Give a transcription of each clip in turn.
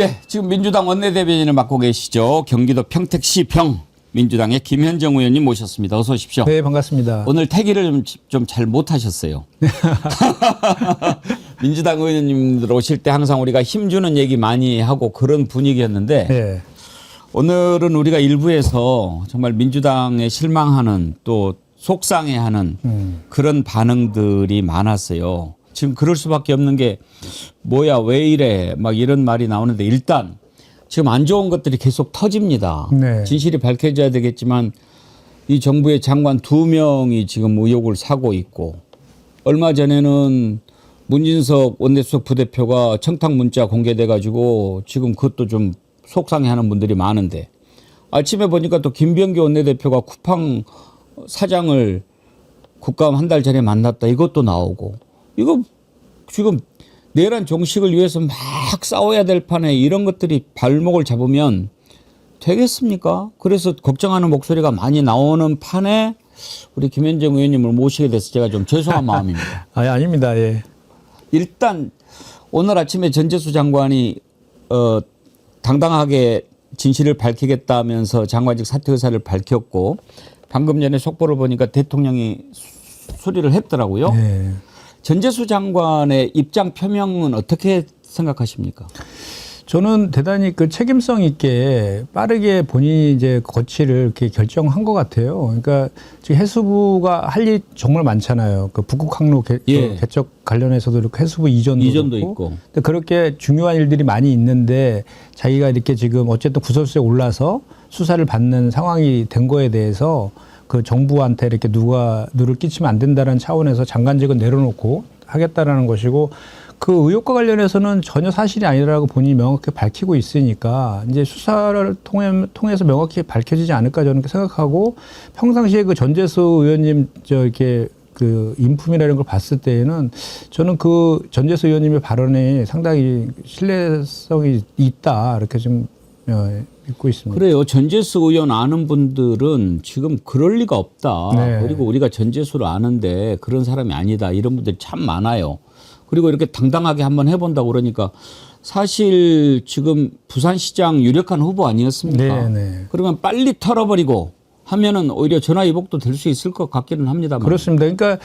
예, 지금 민주당 원내대변인을 맡고 계시죠. 경기도 평택시 민주당의 김현정 의원님 모셨습니다. 어서 오십시오. 네, 반갑습니다. 오늘 태기를 좀 잘 못하셨어요. 민주당 의원님들 오실 때 항상 우리가 힘주는 얘기 많이 하고 그런 분위기였는데 네. 오늘은 우리가 일부에서 정말 민주당에 실망하는 또 속상해하는 그런 반응들이 많았어요. 지금 그럴 수밖에 없는 게 뭐야 왜 이래 막 이런 말이 나오는데 일단 지금 안 좋은 것들이 계속 터집니다. 네. 진실이 밝혀져야 되겠지만 이 정부의 장관 2명이 지금 의혹을 사고 있고 얼마 전에는 문진석 원내수석 부대표가 청탁 문자 공개돼 가지고 지금 그것도 좀 속상해하는 분들이 많은데 아침에 보니까 또 김병기 원내대표가 쿠팡 사장을 국감 한 달 전에 만났다 이것도 나오고 이거 지금 내란 종식을 위해서 막 싸워야 될 판에 이런 것들이 발목을 잡으면 되겠습니까? 그래서 걱정하는 목소리가 많이 나오는 판에 우리 김현정 의원님을 모시게 돼서 제가 좀 죄송한 마음입니다. 아닙니다. 예. 일단 오늘 아침에 전재수 장관이 당당하게 진실을 밝히겠다면서 장관직 사퇴 의사를 밝혔고 방금 전에 속보를 보니까 대통령이 수리를 했더라고요. 네. 전재수 장관의 입장 표명은 어떻게 생각하십니까? 저는 대단히 그 책임성 있게 빠르게 본인이 이제 거취를 이렇게 결정한 것 같아요. 그러니까 지금 해수부가 할 일이 정말 많잖아요. 그 북극 항로 개척 관련해서도 이렇게 해수부 이전도 있고. 근데 그렇게 중요한 일들이 많이 있는데 자기가 이렇게 지금 어쨌든 구설수에 올라서 수사를 받는 상황이 된 거에 대해서 그 정부한테 이렇게 누를 끼치면 안 된다는 차원에서 장관직은 내려놓고 하겠다라는 것이고 그 의혹과 관련해서는 전혀 사실이 아니라고 본인이 명확히 밝히고 있으니까 이제 수사를 통해서 명확히 밝혀지지 않을까 저는 생각하고 평상시에 그 전재수 의원님 이렇게 그 인품이라는 걸 봤을 때에는 저는 그 전재수 의원님의 발언이 상당히 신뢰성이 있다 이렇게 좀 믿고 있습니다. 그래요. 전재수 의원 아는 분들은 지금 그럴 리가 없다. 네. 그리고 우리가 전재수를 아는데 그런 사람이 아니다. 이런 분들이 참 많아요. 그리고 이렇게 당당하게 한번 해본다고 그러니까 사실 지금 부산시장 유력한 후보 아니었습니까? 네. 그러면 빨리 털어버리고 하면은 오히려 전화위복도 될 수 있을 것 같기는 합니다만. 그렇습니다. 그러니까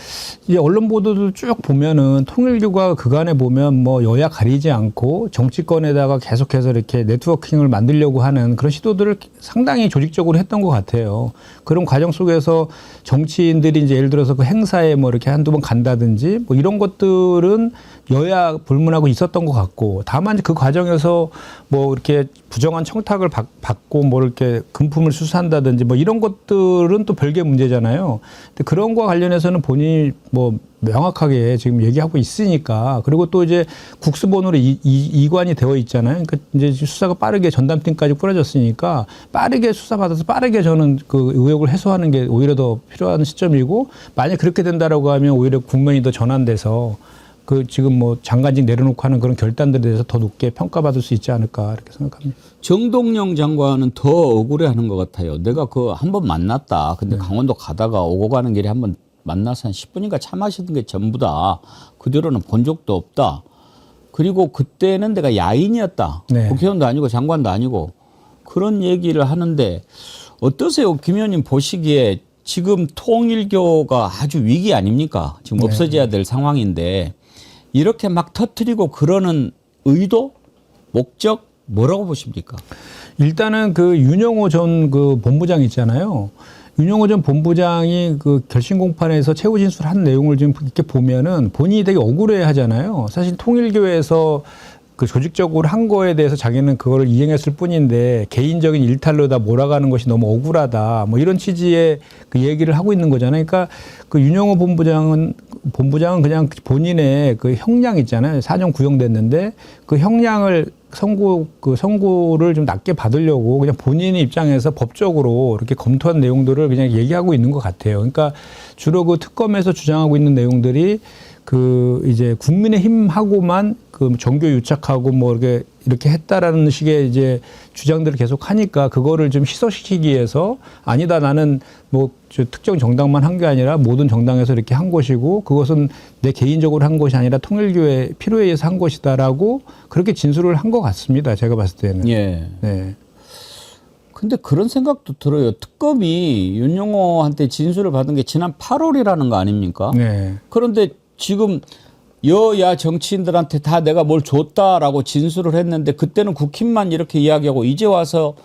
이제 언론 보도들 쭉 보면은 통일교가 그간에 보면 뭐 여야 가리지 않고 정치권에다가 계속해서 이렇게 네트워킹을 만들려고 하는 그런 시도들을 상당히 조직적으로 했던 것 같아요. 그런 과정 속에서 정치인들이 이제 예를 들어서 그 행사에 뭐 이렇게 한두 번 간다든지 뭐 이런 것들은 여야 불문하고 있었던 것 같고 다만 그 과정에서 뭐 이렇게 부정한 청탁을 받고 뭐 이렇게 금품을 수수한다든지 뭐 이런 것들은 또 별개의 문제잖아요. 근데 그런 거와 관련해서는 본인이 뭐 명확하게 지금 얘기하고 있으니까 그리고 또 이제 국수본으로 이관이 되어 있잖아요. 그러니까 이제 수사가 빠르게 전담팀까지 꾸려졌으니까 빠르게 수사받아서 빠르게 저는 그 의혹을 해소하는 게 오히려 더 필요한 시점이고 만약 그렇게 된다라고 하면 오히려 국면이 더 전환돼서 그 지금 뭐 장관직 내려놓고 하는 그런 결단들에 대해서 더 높게 평가받을 수 있지 않을까 이렇게 생각합니다. 정동영 장관은 더 억울해하는 것 같아요. 내가 그 한 번 만났다. 근데 강원도 가다가 오고 가는 길에 한 번 만나서 한 10분인가 차 마시던 게 전부다. 그 뒤로는 본 적도 없다. 그리고 그때는 내가 야인이었다. 네. 국회의원도 아니고 장관도 아니고 그런 얘기를 하는데 어떠세요? 김 의원님 보시기에 지금 통일교가 아주 위기 아닙니까? 지금 없어져야 될 상황인데 이렇게 막 터뜨리고 그러는 의도, 목적 뭐라고 보십니까? 일단은 그 윤영호 전 그 본부장 있잖아요. 윤영호 전 본부장이 그 결심 공판에서 최후 진술한 내용을 좀 이렇게 보면은 본인이 되게 억울해 하잖아요. 사실 통일교에서 그 조직적으로 한 거에 대해서 자기는 그거를 이행했을 뿐인데 개인적인 일탈로 다 몰아가는 것이 너무 억울하다. 뭐 이런 취지의 그 얘기를 하고 있는 거잖아요. 그러니까 그 윤영호 본부장은 그냥 본인의 그 형량 있잖아요. 사정 구형됐는데 그 형량을 선고를 좀 낮게 받으려고 그냥 본인의 입장에서 법적으로 이렇게 검토한 내용들을 그냥 얘기하고 있는 것 같아요. 그러니까 주로 그 특검에서 주장하고 있는 내용들이 그 이제 국민의힘하고만 그 정교 유착하고 뭐 이렇게 했다라는 식의 이제 주장들을 계속 하니까 그거를 좀 희소시키기 위해서 아니다 나는 뭐 저 특정 정당만 한 게 아니라 모든 정당에서 이렇게 한 것이고 그것은 내 개인적으로 한 것이 아니라 통일교의 필요에 의해서 한 것이다라고 그렇게 진술을 한 것 같습니다. 제가 봤을 때는. 예. 네. 근데 그런 생각도 들어요. 특검이 윤영호한테 진술을 받은 게 지난 8월이라는 거 아닙니까? 네. 그런데 지금 여야 정치인들한테 다 내가 뭘 줬다라고 진술을 했는데 그때는 국힘만 이렇게 이야기하고 이제 와서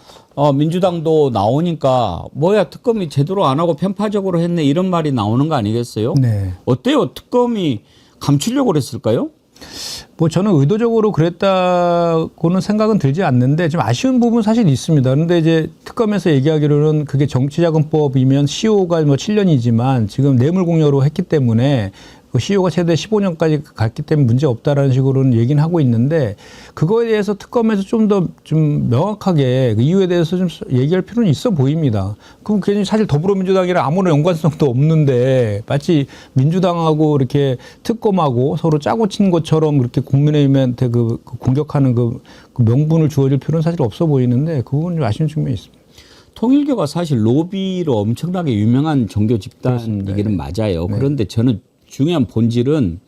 민주당도 나오니까 뭐야 특검이 제대로 안 하고 편파적으로 했네 이런 말이 나오는 거 아니겠어요? 네. 어때요? 특검이 감추려고 그랬을까요? 뭐 저는 의도적으로 그랬다고는 생각은 들지 않는데 좀 아쉬운 부분 사실 있습니다. 그런데 이제 특검에서 얘기하기로는 그게 정치자금법이면 시효가 뭐 7년이지만 지금 뇌물공여로 했기 때문에 그 시효가 최대 15년까지 갔기 때문에 문제 없다라는 식으로는 얘기는 하고 있는데 그거에 대해서 특검에서 좀 더 좀 명확하게 그 이유에 대해서 좀 얘기할 필요는 있어 보입니다. 그럼 괜히 사실 더불어민주당이랑 아무런 연관성도 없는데 마치 민주당하고 이렇게 특검하고 서로 짜고 친 것처럼 그렇게 국민의힘한테 그 공격하는 그 명분을 주어질 필요는 사실 없어 보이는데 그 부분은 좀 아쉬운 측면이 있습니다. 통일교가 사실 로비로 엄청나게 유명한 종교 집단이기는 맞아요. 네. 그런데 저는 중요한 본질은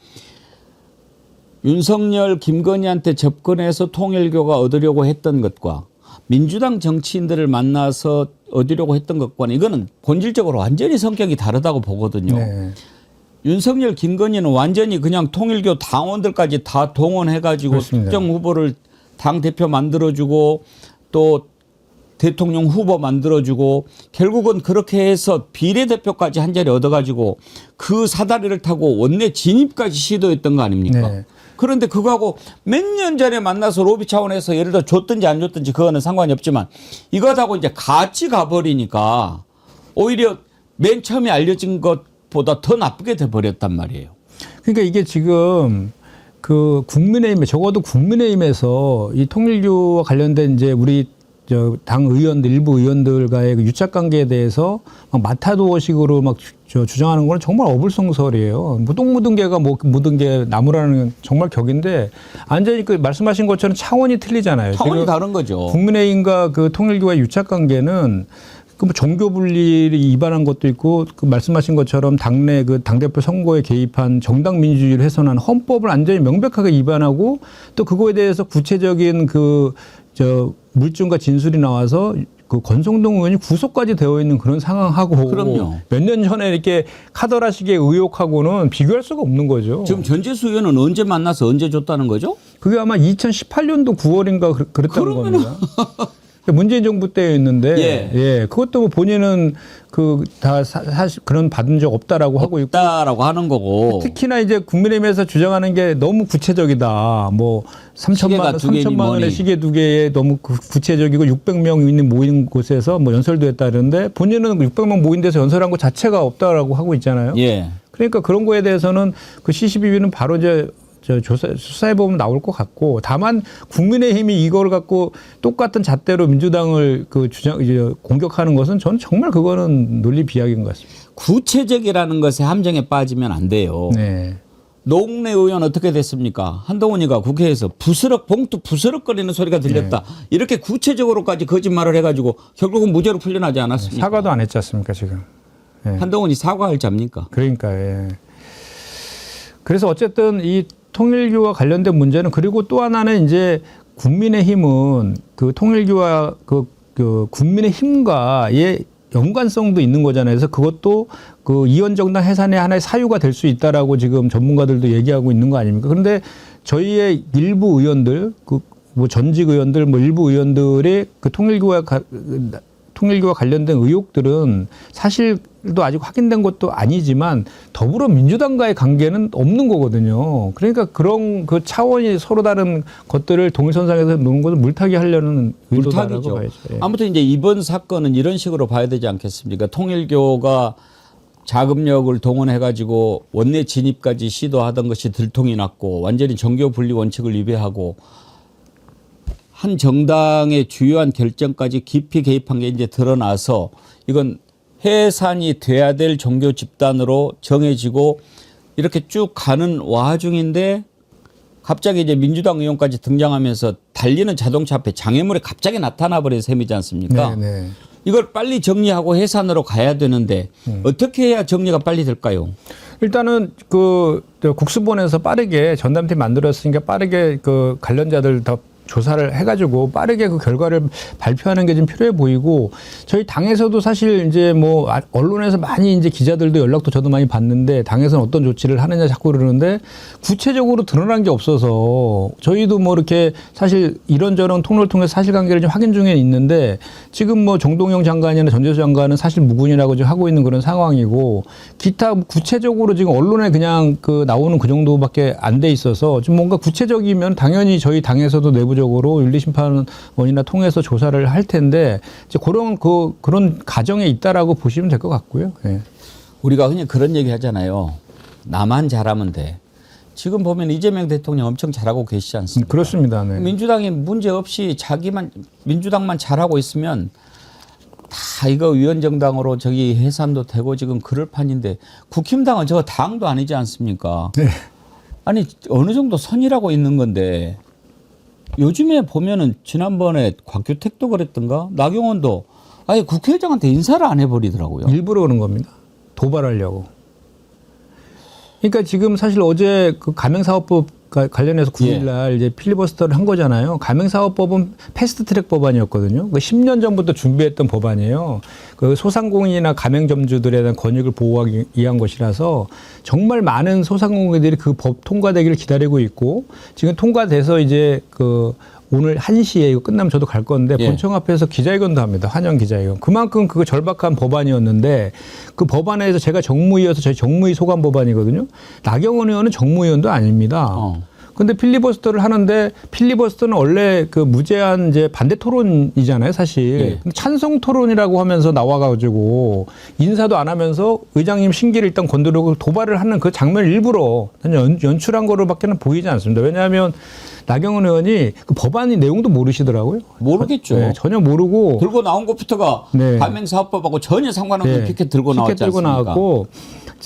윤석열, 김건희한테 접근해서 통일교가 얻으려고 했던 것과 민주당 정치인들을 만나서 얻으려고 했던 것과는 이거는 본질적으로 완전히 성격이 다르다고 보거든요. 네. 윤석열, 김건희는 완전히 그냥 통일교 당원들까지 다 동원해가지고 그렇습니다. 특정 후보를 당대표 만들어주고 또 대통령 후보 만들어주고 결국은 그렇게 해서 비례대표까지 한 자리 얻어가지고 그 사다리를 타고 원내 진입까지 시도했던 거 아닙니까? 네. 그런데 그거하고 몇 년 전에 만나서 로비 차원에서 예를 들어 줬든지 안 줬든지 그거는 상관이 없지만 이것하고 이제 같이 가버리니까 오히려 맨 처음에 알려진 것보다 더 나쁘게 돼버렸단 말이에요. 그러니까 이게 지금 그 국민의힘에 적어도 국민의힘에서 이 통일교와 관련된 이제 우리 저 당 의원들 일부 의원들과의 그 유착 관계에 대해서 막 마타도어식으로 막 주장하는 건 정말 어불성설이에요. 뭐 똥 묻은 개가 뭐 묻은 게 나무라는 정말 격인데 완전히 그 말씀하신 것처럼 차원이 틀리잖아요. 차원이 다른 거죠. 국민의힘과 그 통일교와의 유착 관계는 그 뭐 종교 분리를 위반한 것도 있고 그 말씀하신 것처럼 당내 그 당대표 선거에 개입한 정당 민주주의를 훼손한 헌법을 완전히 명백하게 위반하고 또 그거에 대해서 구체적인 물증과 진술이 나와서 그 권성동 의원이 구속까지 되어 있는 그런 상황하고 그럼요. 몇 년 전에 이렇게 카더라식의 의혹하고는 비교할 수가 없는 거죠. 지금 전재수 의원은 언제 만나서 언제 줬다는 거죠? 그게 아마 2018년도 9월인가 그랬다는 겁니다. 문재인 정부 때였는데, 예, 그것도 뭐 본인은 그 다 사실 그런 받은 적 없다라고 하고 있고, 없다라고 하는 거고. 특히나 이제 국민의힘에서 주장하는 게 너무 구체적이다. 뭐 3천만 원의 시계 두 개에 너무 구체적이고 600명 있는 모인 곳에서 뭐 연설도 했다 그러는데 본인은 600명 모인 데서 연설한 것 자체가 없다라고 하고 있잖아요. 예. 그러니까 그런 거에 대해서는 그 CCBB는 바로 이제 수사해 보면 나올 것 같고 다만 국민의힘이 이걸 갖고 똑같은 잣대로 민주당을 그 이제 공격하는 것은 저는 정말 그거는 논리 비약인 것 같습니다. 구체적이라는 것에 함정에 빠지면 안 돼요. 네. 노웅래 의원 어떻게 됐습니까? 한동훈이가 국회에서 봉투 부스럭거리는 소리가 들렸다. 네. 이렇게 구체적으로까지 거짓말을 해가지고 결국은 무죄로 풀려나지 않았습니까? 사과도 안 했지 않습니까 지금. 네. 한동훈이 사과할 잡니까? 그러니까 예. 그래서 어쨌든 이 통일교와 관련된 문제는 그리고 또 하나는 이제 국민의힘은 그 통일교와 그 국민의힘과의 연관성도 있는 거잖아요. 그래서 그것도 그 이원정당 해산의 하나의 사유가 될 수 있다라고 지금 전문가들도 얘기하고 있는 거 아닙니까? 그런데 저희의 일부 의원들, 그 뭐 전직 의원들, 뭐 일부 의원들의 그 통일교와 관련된 의혹들은 사실도 아직 확인된 것도 아니지만 더불어민주당과의 관계는 없는 거거든요. 그러니까 그런 그 차원이 서로 다른 것들을 동일선상에서 놓는 것을 물타기 하려는 의도다라고 봐야죠. 예. 아무튼 이제 이번 사건은 이런 식으로 봐야 되지 않겠습니까? 통일교가 자금력을 동원해가지고 원내 진입까지 시도하던 것이 들통이 났고 완전히 정교 분리 원칙을 위배하고 한 정당의 주요한 결정까지 깊이 개입한 게 이제 드러나서 이건 해산이 돼야 될 종교 집단으로 정해지고 이렇게 쭉 가는 와중인데 갑자기 이제 민주당 의원까지 등장하면서 달리는 자동차 앞에 장애물이 갑자기 나타나 버린 셈이지 않습니까? 네. 이걸 빨리 정리하고 해산으로 가야 되는데 어떻게 해야 정리가 빨리 될까요? 일단은 그 국수본에서 빠르게 전담팀 만들었으니까 빠르게 그 관련자들 다 조사를 해가지고 빠르게 그 결과를 발표하는 게 좀 필요해 보이고 저희 당에서도 사실 이제 뭐 언론에서 많이 이제 기자들도 연락도 저도 많이 받는데 당에서는 어떤 조치를 하느냐 자꾸 그러는데 구체적으로 드러난 게 없어서 저희도 뭐 이렇게 사실 이런저런 통로를 통해서 사실관계를 좀 확인 중에 있는데 지금 뭐 정동영 장관이나 전재수 장관은 사실 무근이라고 지금 하고 있는 그런 상황이고 기타 구체적으로 지금 언론에 그냥 그 나오는 그 정도밖에 안 돼 있어서 좀 뭔가 구체적이면 당연히 저희 당에서도 내부적으로 윤리심판원이나 통해서 조사를 할 텐데 이제 그런 가정에 있다라고 보시면 될 것 같고요. 예. 우리가 흔히 그런 얘기 하잖아요. 나만 잘하면 돼. 지금 보면 이재명 대통령 엄청 잘하고 계시지 않습니까? 그렇습니다. 네. 민주당이 문제 없이 민주당만 잘하고 있으면 다 이거 위원정당으로 저기 해산도 되고 지금 그럴 판인데 국힘당은 저 당도 아니지 않습니까? 네. 아니 어느 정도 선이라고 있는 건데 요즘에 보면은 지난번에 곽규택도 그랬던가 나경원도 아예 국회의장한테 인사를 안 해버리더라고요. 일부러 그런 겁니다. 도발하려고. 그러니까 지금 사실 어제 그 가맹사업법 관련해서 9일날 이제 필리버스터를 한 거잖아요. 가맹사업법은 패스트트랙 법안이었거든요. 그 10년 전부터 준비했던 법안이에요. 그 소상공인이나 가맹점주들에 대한 권익을 보호하기 위한 것이라서 정말 많은 소상공인들이 그 법 통과되기를 기다리고 있고 지금 통과돼서 이제 그 오늘 1시에 이거 끝나면 저도 갈 건데 본청 앞에서 기자회견도 합니다. 환영 기자회견. 그만큼 그거 절박한 법안이었는데 그 법안에서 제가 정무위여서 저희 정무위 소관 법안이거든요. 나경원 의원은 정무위원도 아닙니다. 근데 필리버스터를 하는데 필리버스터는 원래 그 무제한 이제 반대 토론이잖아요, 사실. 근데 찬성 토론이라고 하면서 나와가지고 인사도 안 하면서 의장님 심기를 일단 건드리고 도발을 하는 그 장면을 일부러 연출한 거로밖에는 보이지 않습니다. 왜냐하면 나경원 의원이 그 법안의 내용도 모르시더라고요. 모르겠죠. 네, 전혀 모르고 들고 나온 것부터가 네. 가맹사업법하고 전혀 상관없는 피켓 들고 나왔지 피켓 들고 않습니까? 나왔고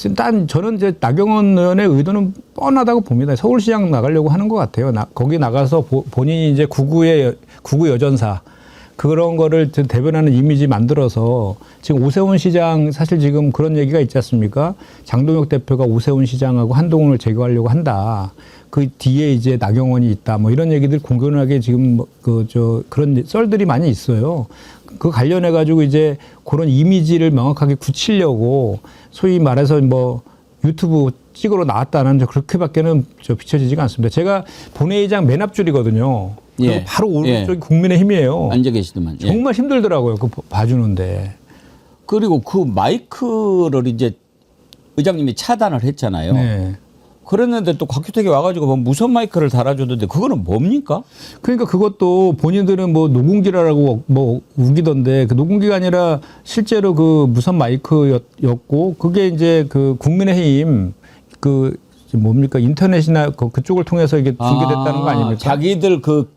일단 저는 이제 나경원 의원의 의도는 뻔하다고 봅니다. 서울시장 나가려고 하는 것 같아요. 거기 나가서 본인이 이제 구구 여전사 그런 거를 대변하는 이미지 만들어서 지금 오세훈 시장 사실 지금 그런 얘기가 있지 않습니까? 장동혁 대표가 오세훈 시장하고 한동훈을 제거하려고 한다. 그 뒤에 이제 나경원이 있다. 뭐 이런 얘기들 공견하게 지금 그런 썰들이 많이 있어요. 그 관련해 가지고 이제 그런 이미지를 명확하게 굳히려고 소위 말해서 뭐 유튜브 찍으러 나왔다는 그렇게밖에는 비춰지지가 않습니다. 제가 본회의장 맨 앞줄이거든요. 예. 바로 오른쪽이 국민의힘이에요. 앉아 계시더만. 예. 정말 힘들더라고요. 그 봐주는데. 그리고 그 마이크를 이제 의장님이 차단을 했잖아요. 네. 그랬는데 또 곽규택이 와가지고 뭐 무선 마이크를 달아줬는데 그거는 뭡니까? 그러니까 그것도 본인들은 뭐 녹음기라고 뭐 우기던데 그 녹음기가 아니라 실제로 그 무선 마이크였고 그게 이제 그 국민의힘 그 뭡니까 인터넷이나 그쪽을 통해서 이게 중계됐다는 거 아닙니까? 자기들 그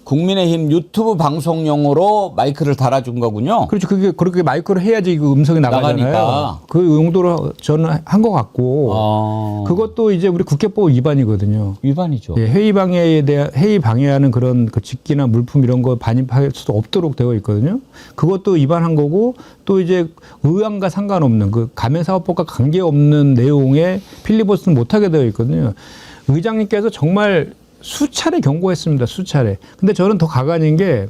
국민의힘 유튜브 방송용으로 마이크를 달아준 거군요. 그렇죠. 그게 그렇게 마이크를 해야지 그 음성이 나가잖아요. 나가니까. 그 용도로 저는 한 것 같고 그것도 이제 우리 국회법 위반이거든요. 위반이죠. 예, 회의 방해하는 그런 그 직기나 물품 이런 거 반입할 수도 없도록 되어 있거든요. 그것도 위반한 거고 또 이제 의안과 상관없는 그 가맹사업법과 관계없는 내용에 필리버스터는 못하게 되어 있거든요. 의장님께서 정말 수차례 경고했습니다. 수차례. 근데 저는 더 가관인 게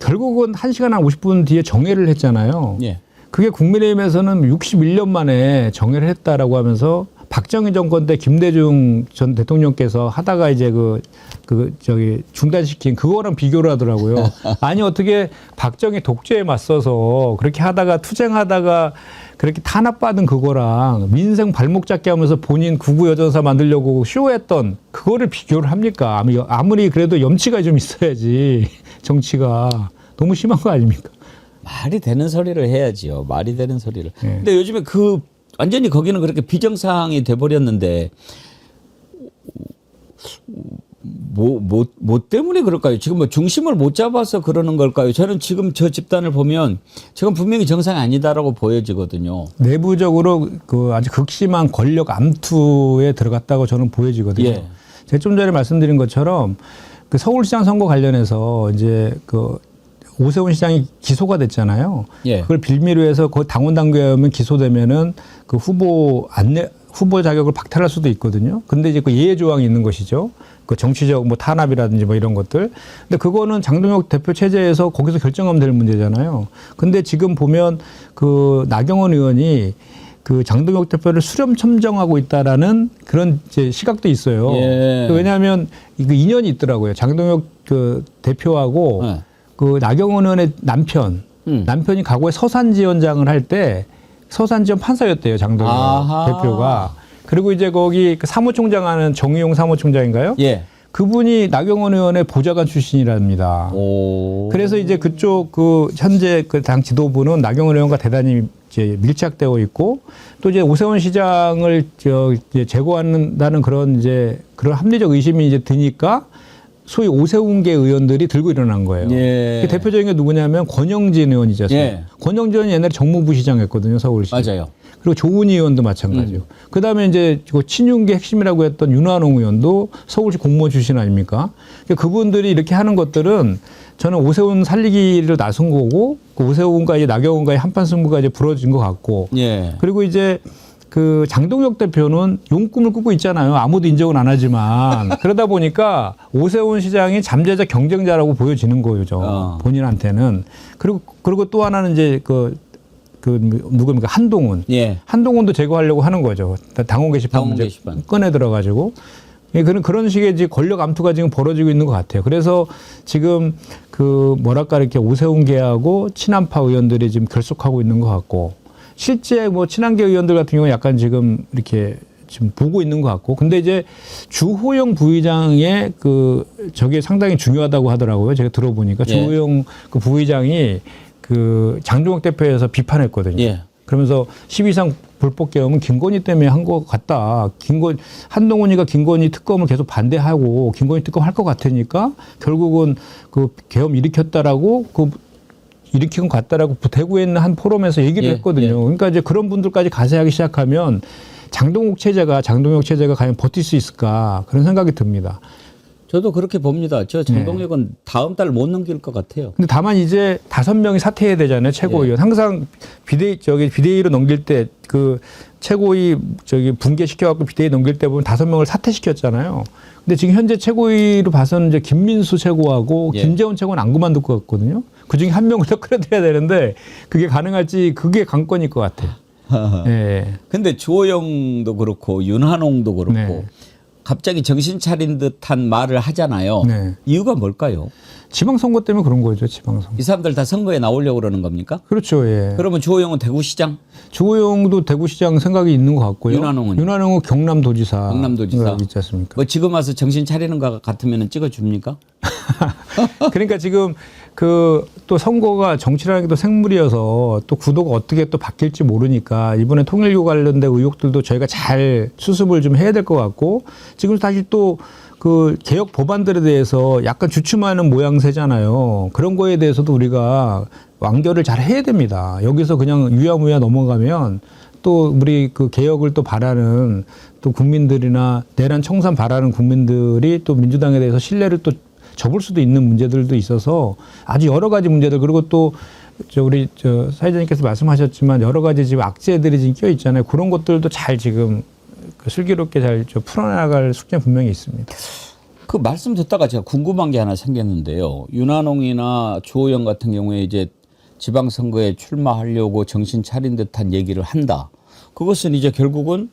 결국은 1시간 한 50분 뒤에 정회를 했잖아요. 예. 그게 국민의힘에서는 61년 만에 정회를 했다라고 하면서 박정희 정권 때 김대중 전 대통령께서 하다가 이제 중단시킨 그거랑 비교를 하더라고요. 아니 어떻게 박정희 독재에 맞서서 그렇게 하다가 투쟁하다가 그렇게 탄압받은 그거랑 민생 발목 잡기 하면서 본인 구구 여전사 만들려고 쇼했던 그거를 비교를 합니까? 아무리 그래도 염치가 좀 있어야지 정치가 너무 심한 거 아닙니까? 말이 되는 소리를 해야지요. 말이 되는 소리를. 네. 근데 요즘에 완전히 거기는 그렇게 비정상이 돼버렸는데 뭐 때문에 그럴까요? 지금 뭐 중심을 못 잡아서 그러는 걸까요? 저는 지금 저 집단을 보면 지금 분명히 정상이 아니다라고 보여지거든요. 내부적으로 그 아주 극심한 권력 암투에 들어갔다고 저는 보여지거든요. 예. 제가 좀 전에 말씀드린 것처럼 그 서울시장 선거 관련해서 이제 그 오세훈 시장이 기소가 됐잖아요. 예. 그걸 빌미로 해서 그 당원 당규하면 기소되면은 그 후보 자격을 박탈할 수도 있거든요. 근데 이제 그 예외 조항이 있는 것이죠. 그 정치적 뭐 탄압이라든지 뭐 이런 것들. 근데 그거는 장동혁 대표 체제에서 거기서 결정하면 될 문제잖아요. 근데 지금 보면 그 나경원 의원이 그 장동혁 대표를 수렴 첨정하고 있다라는 그런 이제 시각도 있어요. 예. 왜냐하면 그 인연이 있더라고요. 장동혁 그 대표하고 네. 그 나경원 의원의 남편이 과거에 서산지원장을 할 때 서산지원 판사였대요. 장동혁 아하. 대표가. 그리고 이제 거기 그 사무총장 하는 정의용 사무총장인가요? 예. 그분이 나경원 의원의 보좌관 출신이랍니다. 오. 그래서 이제 그쪽 그 현재 그 당 지도부는 나경원 의원과 대단히 이제 밀착되어 있고 또 이제 오세훈 시장을 이제 제거한다는 그런 이제 그런 합리적 의심이 이제 드니까 소위 오세훈계 의원들이 들고 일어난 거예요. 예. 그 대표적인 게 누구냐면 권영진 의원이지 않습니까? 예. 권영진 의원이 옛날에 정무부 시장했거든요, 서울시. 맞아요. 그리고 조은희 의원도 마찬가지고. 그다음에 이제 친윤계 핵심이라고 했던 윤환홍 의원도 서울시 공무원 출신 아닙니까? 그러니까 그분들이 이렇게 하는 것들은 저는 오세훈 살리기를 나선 거고 그 오세훈과 이제 나경원과의 한판 승부가 이제 불어진 것 같고. 예. 그리고 이제 그 장동혁 대표는 용꿈을 꾸고 있잖아요. 아무도 인정은 안 하지만. 그러다 보니까 오세훈 시장이 잠재적 경쟁자라고 보여지는 거죠. 본인한테는. 그리고 또 하나는 이제 그 누굽니까? 한동훈. 예. 한동훈도 제거하려고 하는 거죠. 당원 게시판 당원 문제 게시판. 꺼내 들어가지고. 예, 그런 식의 이제 권력 암투가 지금 벌어지고 있는 것 같아요. 그래서 지금 그 뭐랄까 이렇게 오세훈계하고 친한파 의원들이 지금 결속하고 있는 것 같고 실제 뭐 친한계 의원들 같은 경우는 약간 지금 이렇게 지금 보고 있는 것 같고 근데 이제 주호영 부의장의 그 저게 상당히 중요하다고 하더라고요. 제가 들어보니까 예. 주호영 그 부의장이 그 장동혁 대표에서 비판했거든요. 예. 그러면서 12상 불법 계엄은 김건희 때문에 한 것 같다. 한동훈이가 김건희 특검을 계속 반대하고 김건희 특검 할 것 같으니까 결국은 그 계엄 일으켰다라고 일으킨 것 같다라고 대구에 있는 한 포럼에서 얘기를 예, 했거든요. 예. 그러니까 이제 그런 분들까지 가세하기 시작하면 장동혁 체제가 과연 버틸 수 있을까 그런 생각이 듭니다. 저도 그렇게 봅니다. 저 장동혁은 다음 달 못 넘길 것 같아요. 근데 다만 이제 5명이 사퇴해야 되잖아요. 최고위원. 항상 비대위로 넘길 때 그 최고위 붕괴시켜갖고 비대위 넘길 때 보면 5명을 사퇴시켰잖아요. 근데 지금 현재 최고위로 봐서는 이제 김민수 최고하고 예. 김재원 최고는 안 그만둘 것 같거든요. 그 중에 한 명을 더 끌어들여야 되는데 그게 가능할지 그게 관건일 것 같아요. 예. 근데 주호영도 그렇고 윤한홍도 그렇고 네. 갑자기 정신 차린 듯한 말을 하잖아요. 네. 이유가 뭘까요? 지방선거 때문에 그런 거죠. 지방선거. 이 사람들 다 선거에 나오려고 그러는 겁니까? 그렇죠. 예. 그러면 주호영은 대구시장? 주호영도 대구시장 생각이 있는 것 같고요. 윤한홍은 경남도지사. 경남도지사. 있지 않습니까? 뭐 지금 와서 정신 차리는 것 같으면 찍어줍니까? 그러니까 지금 또 선거가 정치라는 게 또 생물이어서 또 구도가 어떻게 또 바뀔지 모르니까 이번에 통일교 관련된 의혹들도 저희가 잘 수습을 좀 해야 될 것 같고 지금 사실 또 그 개혁 법안들에 대해서 약간 주춤하는 모양새잖아요. 그런 거에 대해서도 우리가 완결을 잘 해야 됩니다. 여기서 그냥 유야무야 넘어가면 또 우리 그 개혁을 또 바라는 또 국민들이나 내란 청산 바라는 국민들이 또 민주당에 대해서 신뢰를 또 접을 수도 있는 문제들도 있어서 아주 여러 가지 문제들 그리고 또 우리 사회자님께서 말씀하셨지만 여러 가지 지금 악재들이 지금 껴 있잖아요. 그런 것들도 잘 지금 슬기롭게 잘 풀어나갈 숙제는 분명히 있습니다. 그 말씀 듣다가 제가 궁금한 게 하나 생겼는데요. 윤한홍이나 주호영 같은 경우에 이제 지방선거에 출마하려고 정신 차린 듯한 얘기를 한다. 그것은 이제 결국은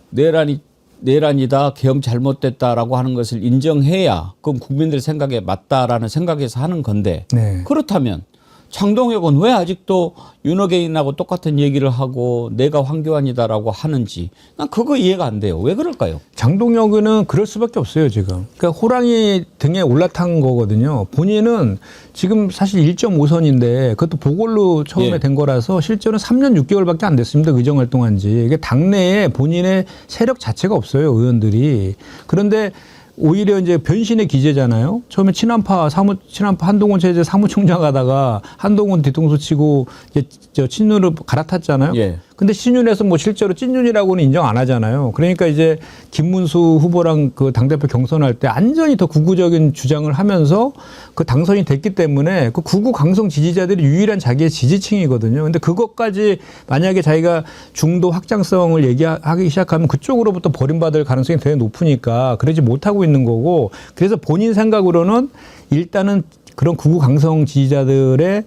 내란이다, 계엄 잘못됐다라고 하는 것을 인정해야 그건 국민들 생각에 맞다라는 생각에서 하는 건데 네. 그렇다면 장동혁은 왜 아직도 윤호개인하고 똑같은 얘기를 하고 내가 황교안이다라고 하는지 난 그거 이해가 안 돼요. 왜 그럴까요? 장동혁은 그럴 수밖에 없어요, 지금. 그러니까 호랑이 등에 올라탄 거거든요. 본인은 지금 사실 1.5선인데 그것도 보궐로 처음에 예. 된 거라서 실제로는 3년 6개월밖에 안 됐습니다. 의정 활동한 지. 이게 당내에 본인의 세력 자체가 없어요, 의원들이. 그런데 오히려 이제 변신의 기제잖아요. 처음에 친한파 한동훈 체제 사무총장 하다가 한동훈 뒤통수 치고 이제 저 친윤으로 갈아탔잖아요. 예. 근데 신윤에서 뭐 실제로 찐윤이라고는 인정 안 하잖아요. 그러니까 이제 김문수 후보랑 그 당대표 경선할 때 완전히 더 극우적인 주장을 하면서 그 당선이 됐기 때문에 그 극우 강성 지지자들이 유일한 자기의 지지층이거든요. 근데 그것까지 만약에 자기가 중도 확장성을 얘기하기 시작하면 그쪽으로부터 버림받을 가능성이 되게 높으니까 그러지 못하고 있는 거고, 그래서 본인 생각으로는 일단은 그런 극우 강성 지지자들의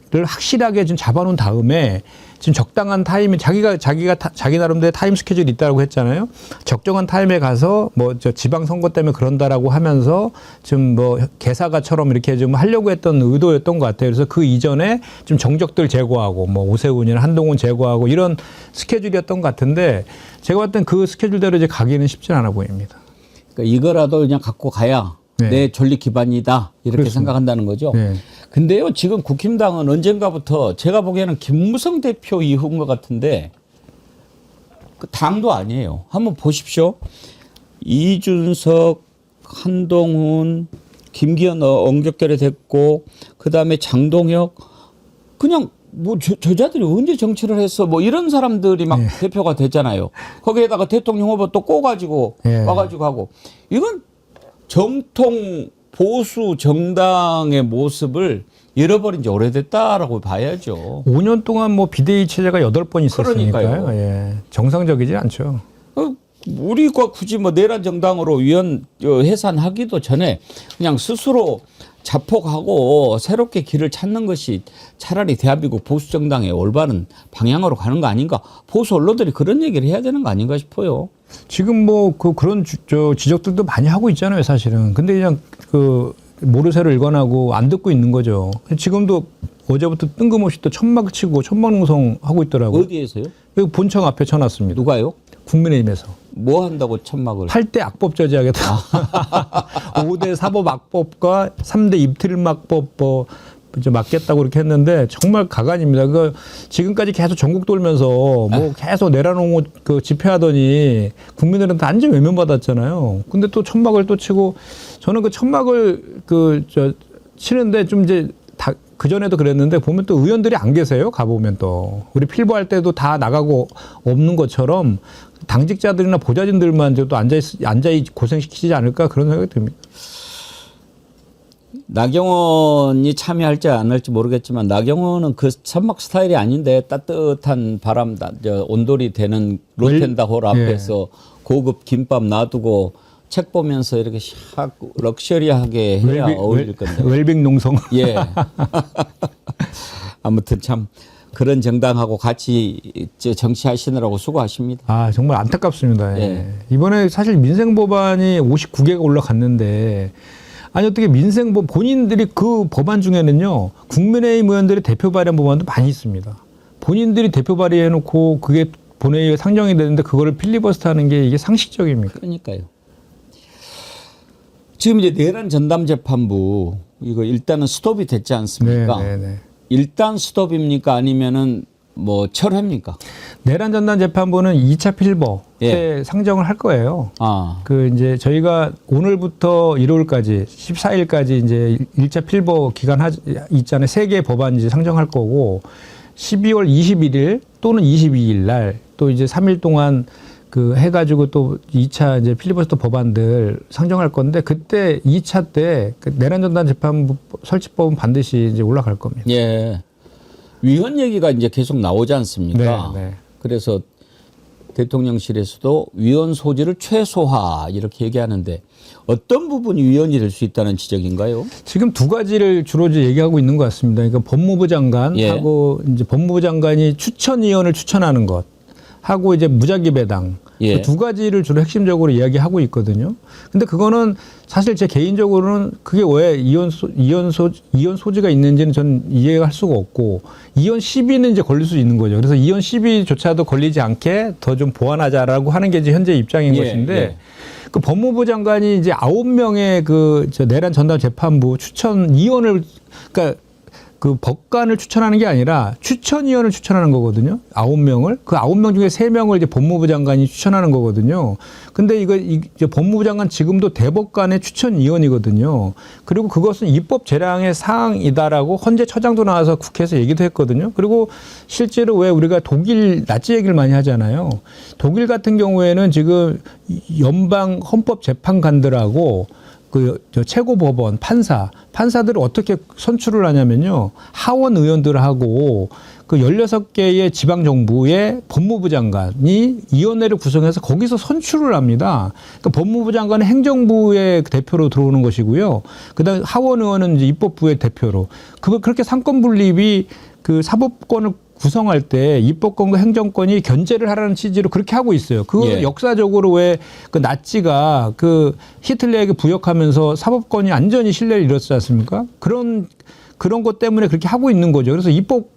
를 확실하게 좀 잡아놓은 다음에 지금 적당한 타임에 자기 나름대로 타임 스케줄이 있다고 했잖아요. 적정한 타임에 가서 뭐 저 지방 선거 때문에 그런다라고 하면서 좀 뭐 개사가처럼 이렇게 좀 하려고 했던 의도였던 것 같아요. 그래서 그 이전에 좀 정적들 제거하고 뭐 오세훈이나 한동훈 제거하고 이런 스케줄이었던 것 같은데, 제가 봤을 땐 그 스케줄대로 이제 가기는 쉽지 않아 보입니다. 그러니까 이거라도 그냥 갖고 가야 네. 내 존립 기반이다 이렇게 그렇습니다. 생각한다는 거죠. 네. 근데요, 지금 국힘당은 언젠가부터 제가 보기에는 김무성 대표 이후인 것 같은데 그 당도 아니에요. 한번 보십시오. 이준석, 한동훈, 김기현 엉겹결에 됐고, 그 다음에 장동혁, 그냥 뭐 저자들이 언제 정치를 했어? 뭐 이런 사람들이 막 네. 대표가 됐잖아요. 거기에다가 대통령 후보 또 꼬가지고 네. 와가지고 하고, 이건 정통 보수 정당의 모습을 잃어버린 지 오래됐다라고 봐야죠. 5년 동안 뭐 비대위 체제가 8번 있었으니까요. 그러니까요. 예. 정상적이지 않죠. 우리가 굳이 뭐 내란 정당으로 위원 해산하기도 전에 그냥 스스로 자폭하고 새롭게 길을 찾는 것이 차라리 대한민국 보수 정당의 올바른 방향으로 가는 거 아닌가? 보수 언론들이 그런 얘기를 해야 되는 거 아닌가 싶어요. 지금 뭐 그런 지적들도 많이 하고 있잖아요, 사실은. 근데 그냥 그 모르쇠로 일관하고 안 듣고 있는 거죠. 지금도 어제부터 뜬금없이 또 천막 치고 천막농성 하고 있더라고요. 어디에서요? 여기 본청 앞에 쳐놨습니다. 누가요? 국민의힘에서. 뭐 한다고 천막을? 8대 악법 저지하겠다. 5대 사법 악법과 3대 입틀막법 뭐 이제 막겠다고 그렇게 했는데 정말 가관입니다. 그 지금까지 계속 전국 돌면서 뭐 계속 내려놓은 그 집회하더니 국민들한테 완전 외면받았잖아요. 근데 또 천막을 또 치고, 저는 그 천막을 치는데 좀 이제 그 전에도 그랬는데 보면 또 의원들이 안 계세요. 가보면 또 우리 필보할 때도 다 나가고 없는 것처럼 당직자들이나 보좌진들만 또 앉아 고생시키지 않을까 그런 생각이 듭니다. 나경원이 참여할지 안 할지 모르겠지만 나경원은 그 천막 스타일이 아닌데 따뜻한 바람, 온돌이 되는 로텐다 홀 앞에서 고급 김밥 놔두고 책 보면서 이렇게 샥 럭셔리하게 해야 어울릴 건데. 웰빙 농성. 예. 아무튼 참 그런 정당하고 같이 정치하시느라고 수고하십니다. 아, 정말 안타깝습니다. 예. 이번에 사실 민생 법안이 59개가 올라갔는데, 아니 어떻게 본인들이 그 법안 중에는요, 국민의힘 의원들이 대표 발의한 법안도 많이 있습니다. 본인들이 대표 발의해놓고 그게 본회의에 상정이 되는데 그거를 필리버스터하는 게 이게 상식적입니까? 그러니까요. 지금 이제 내란 전담 재판부 이거 일단은 스톱이 됐지 않습니까? 네. 일단 스톱입니까? 아니면은 뭐 철회입니까? 내란 전담 재판부는 2차 필버 때 예. 상정을 할 거예요. 아, 그 이제 저희가 오늘부터 1월까지 14일까지 이제 1차 필버 기간 있잖아요. 3개의 법안 이제 상정할 거고, 12월 21일 또는 22일 날 또 이제 3일 동안 그 해가지고 또 2차 이제 필리버스터 법안들 상정할 건데, 그때 2차 때 그 내란 전담 재판부 설치법은 반드시 이제 올라갈 겁니다. 예. 위헌 얘기가 이제 계속 나오지 않습니까? 네. 그래서 대통령실에서도 위헌 소지를 최소화 이렇게 얘기하는데 어떤 부분이 위헌이 될 수 있다는 지적인가요? 지금 두 가지를 주로 이제 얘기하고 있는 것 같습니다. 그러니까 법무부 장관하고 이제 법무부 장관이 추천위원을 추천하는 것 하고 이제 무작위 배당, 예. 그 두 가지를 주로 핵심적으로 이야기하고 있거든요. 근데 그거는 사실 제 개인적으로는 그게 왜 이혼 소지가 있는지는 저는 이해할 수가 없고, 이혼 시비는 이제 걸릴 수 있는 거죠. 그래서 이혼 시비조차도 걸리지 않게 더 좀 보완하자라고 하는 게 이제 현재 입장인 것인데, 그 법무부 장관이 이제 9명의 그 내란 전담 재판부 추천 위원을, 그러니까 그 법관을 추천하는 게 아니라 추천위원을 추천하는 거거든요. 9명을. 그 9명 중에 3명을 이제 법무부 장관이 추천하는 거거든요. 근데 이제 법무부 장관 지금도 대법관의 추천위원이거든요. 그리고 그것은 입법 재량의 사항이다라고 헌재 처장도 나와서 국회에서 얘기도 했거든요. 그리고 실제로 왜 우리가 독일 나치 얘기를 많이 하잖아요. 독일 같은 경우에는 지금 연방 헌법재판관들하고 저 최고법원 판사들을 어떻게 선출을 하냐면요. 하원 의원들하고 그 16개의 지방정부의 법무부 장관이 위원회를 구성해서 거기서 선출을 합니다. 그러니까 법무부 장관은 행정부의 대표로 들어오는 것이고요. 그다음에 하원 의원은 이제 입법부의 대표로. 그렇게 상권 분립이 그 사법권을 구성할 때 입법권과 행정권이 견제를 하라는 취지로 그렇게 하고 있어요. 그 역사적으로 왜 그 나치가 그 히틀러에게 부역하면서 사법권이 완전히 신뢰를 잃었지 않습니까? 그런 것 때문에 그렇게 하고 있는 거죠. 그래서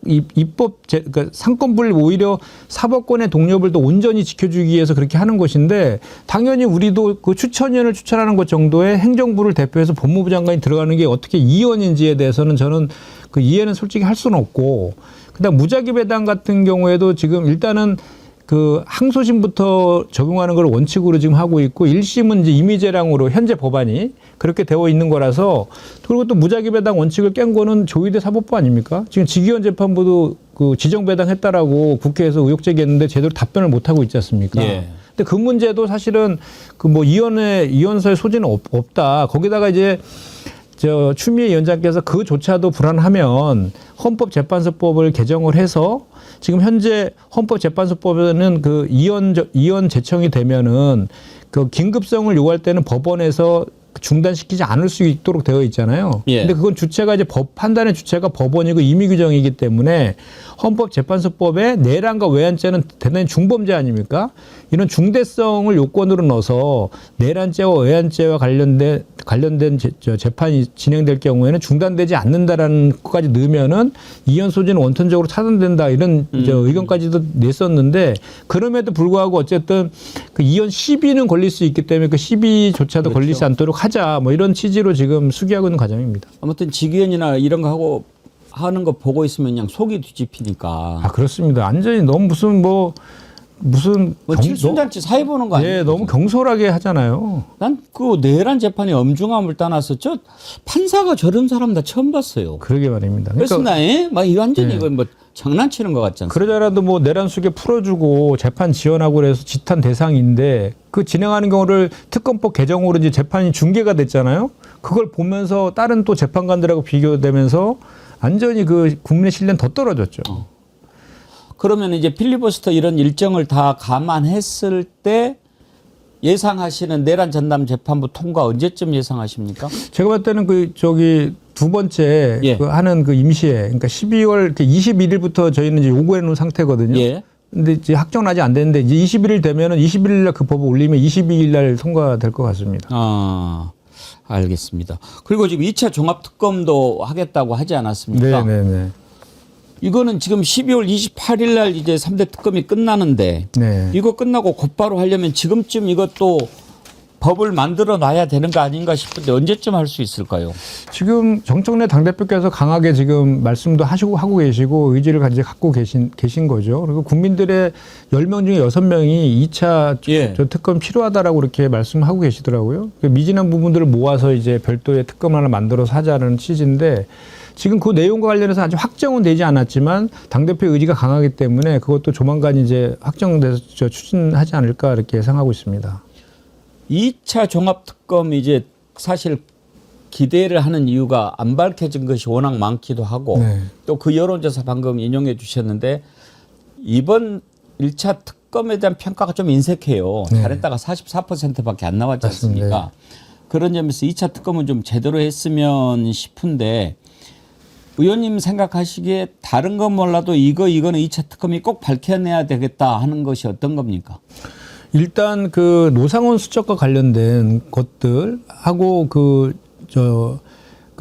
그러니까 상권 분립 오히려 사법권의 독립을 더 온전히 지켜주기 위해서 그렇게 하는 것인데 당연히 우리도 그 추천위원을 추천하는 것 정도의 행정부를 대표해서 법무부 장관이 들어가는 게 어떻게 이원인지에 대해서는 저는 그 이해는 솔직히 할 수는 없고 그다음 무작위 배당 같은 경우에도 지금 일단은 그 항소심부터 적용하는 걸 원칙으로 지금 하고 있고 1심은 이제 임의재량으로 현재 법안이 그렇게 되어 있는 거라서 그리고 또 무작위 배당 원칙을 깬 거는 조희대 사법부 아닙니까? 지금 직위원 재판부도 그 지정 배당했다라고 국회에서 의혹 제기했는데 제대로 답변을 못 하고 있지 않습니까? 예. 근데 그 문제도 사실은 그 뭐 이원서의 소지는 없다. 거기다가 이제 저 추미애 위원장께서 그조차도 불안하면 헌법재판소법을 개정을 해서 지금 현재 헌법재판소법에는 그 이원 제청이 되면은 그 긴급성을 요구할 때는 법원에서 중단시키지 않을 수 있도록 되어 있잖아요. 예. 근데 그건 주체가 이제 판단의 주체가 법원이고 임의 규정이기 때문에 헌법재판소법에 내란과 외환죄는 대단히 중범죄 아닙니까? 이런 중대성을 요건으로 넣어서 내란죄와 외환죄와 관련된 재판이 진행될 경우에는 중단되지 않는다라는 것까지 넣으면은 이혼 소지는 원천적으로 차단된다 이런 의견까지도 냈었는데 그럼에도 불구하고 어쨌든 그 이혼 시비는 걸릴 수 있기 때문에 그 시비조차도 그렇죠. 걸리지 않도록 하자 뭐 이런 취지로 지금 수기하고 있는 과정입니다. 아무튼 직위원이나 이런 거 하고 하는 거 보고 있으면 그냥 속이 뒤집히니까. 아 그렇습니다. 완전히 너무 무슨 칠순잔치 사회 보는 거 아니에요? 네, 너무 경솔하게 하잖아요. 난 그 내란 재판의 엄중함을 떠나서 저 판사가 저런 사람 다 처음 봤어요. 그러게 말입니다. 그래서 막 완전히 이거 뭐 장난치는 것 같지 않습니까? 그러자라도 뭐 내란 수계 풀어주고 재판 지원하고 그래서 지탄 대상인데 그 진행하는 경우를 특검법 개정으로 이제 재판이 중계가 됐잖아요. 그걸 보면서 다른 또 재판관들하고 비교되면서 완전히 그 국민의 신뢰는 더 떨어졌죠. 그러면 이제 필리버스터 이런 일정을 다 감안했을 때 예상하시는 내란 전담 재판부 통과 언제쯤 예상하십니까? 제가 봤을 때는 두 번째 예. 그 하는 그 임시회 그러니까 12월 21일부터 저희는 이제 요구해 놓은 상태거든요. 예. 근데 이제 확정은 아직 안 됐는데 이제 21일 되면은 21일 날 그 법을 올리면 22일 날 통과될 것 같습니다. 아, 알겠습니다. 그리고 지금 2차 종합특검도 하겠다고 하지 않았습니까? 네네네. 이거는 지금 12월 28일 날 이제 3대 특검이 끝나는데 네. 이거 끝나고 곧바로 하려면 지금쯤 이것도 법을 만들어 놔야 되는 거 아닌가 싶은데 언제쯤 할 수 있을까요? 지금 정청래 당대표께서 강하게 지금 말씀도 하고 계시고 의지를 이제 갖고 계신 거죠. 그리고 국민들의 10명 중에 6명이 2차 예. 저 특검 필요하다라고 그렇게 말씀하고 계시더라고요. 미진한 부분들을 모아서 이제 별도의 특검 하나 만들어서 하자는 취지인데 지금 그 내용과 관련해서 아직 확정은 되지 않았지만 당대표 의지가 강하기 때문에 그것도 조만간 이제 확정돼서 추진하지 않을까 이렇게 예상하고 있습니다. 2차 종합특검 이제 사실 기대를 하는 이유가 안 밝혀진 것이 워낙 많기도 하고 네. 또 그 여론조사 방금 인용해 주셨는데 이번 1차 특검에 대한 평가가 좀 인색해요. 네. 잘했다가 44%밖에 안 나왔지 맞습니다. 않습니까? 그런 점에서 2차 특검은 좀 제대로 했으면 싶은데 의원님 생각하시기에 다른 건 몰라도 이거는 2차 특검이 꼭 밝혀내야 되겠다 하는 것이 어떤 겁니까? 일단 그 노상원 수적과 관련된 것들하고 그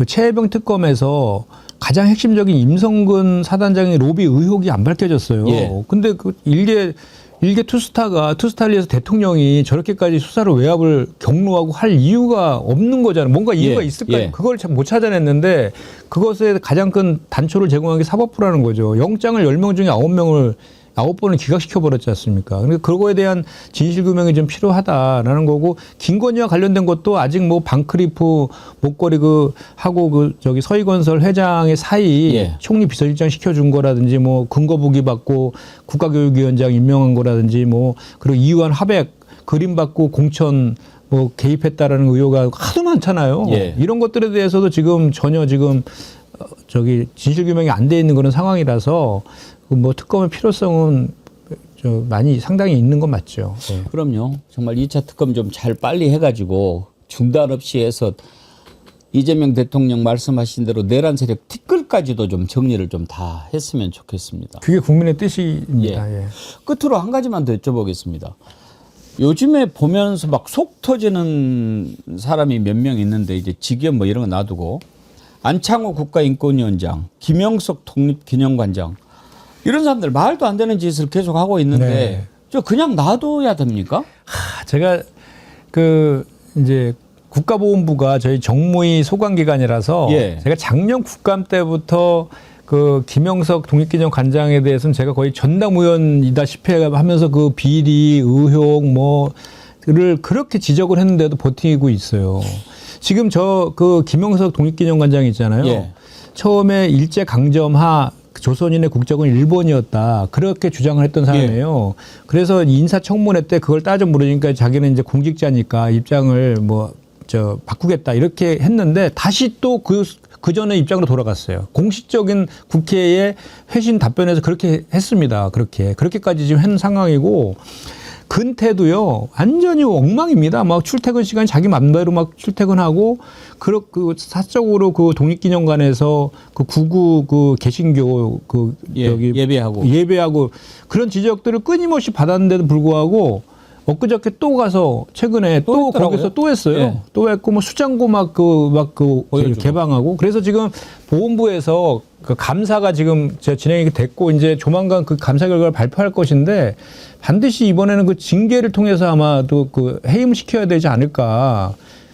최혜병 특검에서 가장 핵심적인 임성근 사단장의 로비 의혹이 안 밝혀졌어요. 예. 근데 그 일개 일개 투스타를 위해서 대통령이 저렇게까지 수사를 외압을 경로하고 할 이유가 없는 거잖아요. 뭔가 이유가 예, 있을까요? 예. 그걸 참 못 찾아냈는데 그것에 가장 큰 단초를 제공한 게 사법부라는 거죠. 영장을 10명 중에 9번을 기각시켜 버렸지 않습니까? 그러니까 그거에 대한 진실 규명이 좀 필요하다라는 거고, 김건희와 관련된 것도 아직 뭐 방크리프 목걸이 하고 저기 서희건설 회장의 사이 예. 총리 비서실장 시켜준 거라든지 뭐 근거부기 받고 국가교육위원장 임명한 거라든지 뭐 그리고 이유한 하백 그림 받고 공천 뭐 개입했다라는 의혹가 하도 많잖아요. 예. 이런 것들에 대해서도 지금 전혀 저기 진실 규명이 안 돼 있는 그런 상황이라서 뭐 특검의 필요성은 많이 상당히 있는 건 맞죠. 네. 그럼요. 정말 2차 특검 좀 잘 빨리 해가지고 중단 없이 해서 이재명 대통령 말씀하신 대로 내란 세력 티끌까지도 좀 정리를 좀 다 했으면 좋겠습니다. 그게 국민의 뜻입니다. 예. 끝으로 한 가지만 더 여쭤보겠습니다. 요즘에 보면서 막 속 터지는 사람이 몇 명 있는데 이제 직위원 뭐 이런 거 놔두고 안창호 국가인권위원장, 김영석 독립기념관장 이런 사람들 말도 안 되는 짓을 계속 하고 있는데 네. 저 그냥 놔둬야 됩니까? 제가 이제 국가보훈부가 저희 정무위 소관기관이라서 예. 제가 작년 국감 때부터 그 김영석 독립기념관장에 대해서는 제가 거의 전담위원이다시피 하면서 그 비리, 의혹 뭐를 그렇게 지적을 했는데도 버티고 있어요. 지금 그 김영석 독립기념관장 있잖아요. 예. 처음에 일제 강점하 조선인의 국적은 일본이었다. 그렇게 주장을 했던 사람이에요. 그래서 인사청문회 때 그걸 따져 물으니까 자기는 이제 공직자니까 입장을 바꾸겠다 이렇게 했는데 다시 또 그 전에 입장으로 돌아갔어요. 공식적인 국회의 회신 답변에서 그렇게 했습니다. 그렇게까지 지금 한 상황이고, 근태도요 완전히 엉망입니다. 막 출퇴근 시간 자기 맘대로 막 출퇴근하고, 사적으로 그 독립기념관에서 그 구구 그 개신교 예배하고 그런 지적들을 끊임없이 받았는데도 불구하고 엊그저께 또 가서 최근에 또 거기서 또 했어요. 예. 또 했고 뭐 수장고 개방하고, 그래서 지금 보훈부에서 그 감사가 지금 진행이 됐고 이제 조만간 그 감사 결과를 발표할 것인데 반드시 이번에는 그 징계를 통해서 아마도 그 해임시켜야 되지 않을까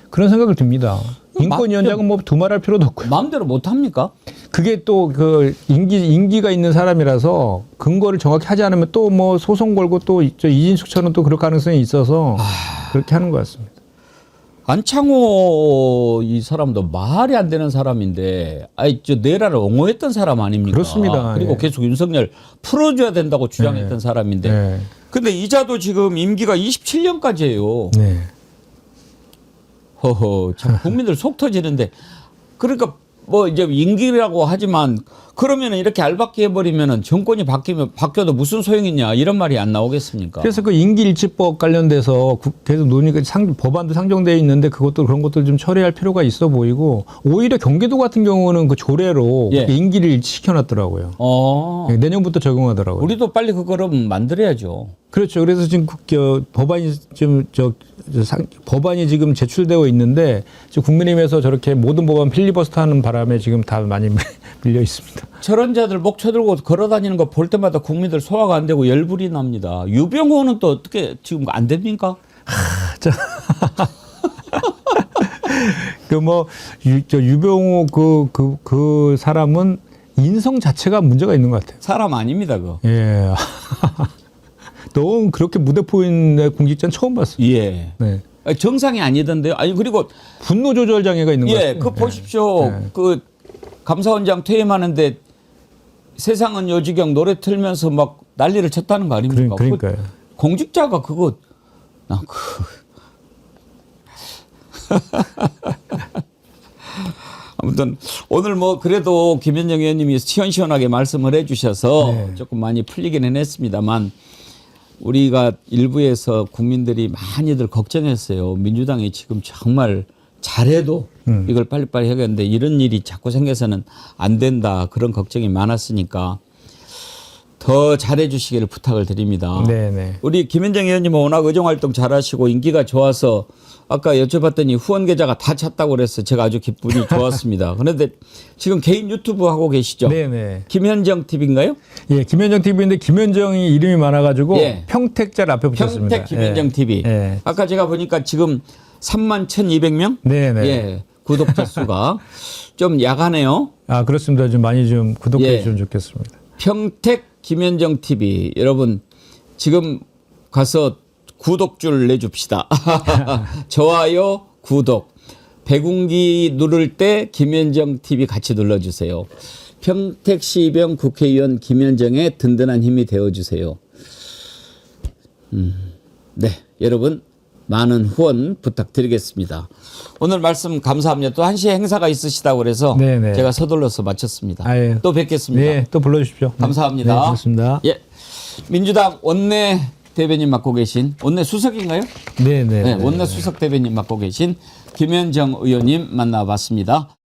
그런 생각을 듭니다. 인권위원장은 뭐 두말할 필요도 없고요. 마음대로 못 합니까? 그게 또 그 임기가 있는 사람이라서 근거를 정확히 하지 않으면 또 뭐 소송 걸고 또 이진숙처럼 또 그럴 가능성이 있어서 그렇게 하는 것 같습니다. 안창호 이 사람도 말이 안 되는 사람인데, 내란을 옹호했던 사람 아닙니까? 그렇습니다. 그리고 예. 계속 윤석열 풀어줘야 된다고 주장했던 사람인데, 네. 근데 이자도 지금 임기가 27년까지예요. 네. 참 국민들 속 터지는데, 그러니까 뭐 이제 임기라고 하지만 그러면은 이렇게 알박기 해버리면은 정권이 바뀌어도 무슨 소용이 있냐 이런 말이 안 나오겠습니까? 그래서 그 임기일치법 관련돼서 계속 논의가 법안도 상정되어 있는데 그런 것들 좀 처리할 필요가 있어 보이고, 오히려 경기도 같은 경우는 그 조례로 예. 임기를 일치시켜놨더라고요. 내년부터 적용하더라고요. 우리도 빨리 그거를 만들어야죠. 그렇죠. 그래서 지금 법안이 지금 제출되어 있는데 지금 국민의힘에서 저렇게 모든 법안 필리버스터하는 바람에 지금 다 많이 밀려 있습니다. 저런 자들 목 쳐들고 걸어다니는 거 볼 때마다 국민들 소화가 안 되고 열불이 납니다. 유병호는 또 어떻게 지금 안 됩니까? 유병호 그 사람은 인성 자체가 문제가 있는 것 같아요. 사람 아닙니다, 그거. 예. 너무 그렇게 무대포인 공직자는 처음 봤어요. 예. 네. 정상이 아니던데요. 그리고 분노 조절 장애가 있는 것 같아요. 그 보십시오. 네. 그 감사원장 퇴임하는데 세상은 요지경 노래 틀면서 막 난리를 쳤다는 거 아닙니까? 그러니까요. 공직자가 그거 아무튼 오늘 뭐 그래도 김현정 의원님이 시원시원하게 말씀을 해주셔서 네. 조금 많이 풀리기는 했습니다만, 우리가 일부에서 국민들이 많이들 걱정했어요. 민주당이 지금 정말 잘해도 이걸 빨리빨리 해야겠는데 이런 일이 자꾸 생겨서는 안 된다, 그런 걱정이 많았으니까 더 잘해 주시기를 부탁을 드립니다. 네네. 우리 김현정 의원님은 워낙 의정활동 잘하시고 인기가 좋아서 아까 여쭤봤더니 후원 계좌가 다 찼다고 그래서 제가 아주 기분이 좋았습니다. 그런데 지금 개인 유튜브 하고 계시죠? 네네. 김현정 TV인가요? 예, 김현정 TV인데 김현정이 이름이 많아가지고 예. 평택자를 앞에 붙였습니다. 평택 김현정 예. TV. 예. 아까 제가 보니까 지금 31,200명? 네네. 예. 구독자 수가 좀 야가네요. 아, 그렇습니다. 좀 많이 좀 구독해 예. 주시면 좋겠습니다. 평택 김현정 TV. 여러분 지금 가서 구독줄 내줍시다. 좋아요, 구독. 백운기 누를 때 김현정 TV 같이 눌러주세요. 평택시병 국회의원 김현정의 든든한 힘이 되어주세요. 네, 여러분 많은 후원 부탁드리겠습니다. 오늘 말씀 감사합니다. 또 1시에 행사가 있으시다고 그래서 네네. 제가 서둘러서 마쳤습니다. 아유. 또 뵙겠습니다. 네, 또 불러주십시오. 감사합니다. 네, 고맙습니다. 예, 민주당 원내 대변인 맡고 계신 원내 수석인가요? 네네. 네, 원내 수석 대변인 맡고 계신 김현정 의원님 만나봤습니다.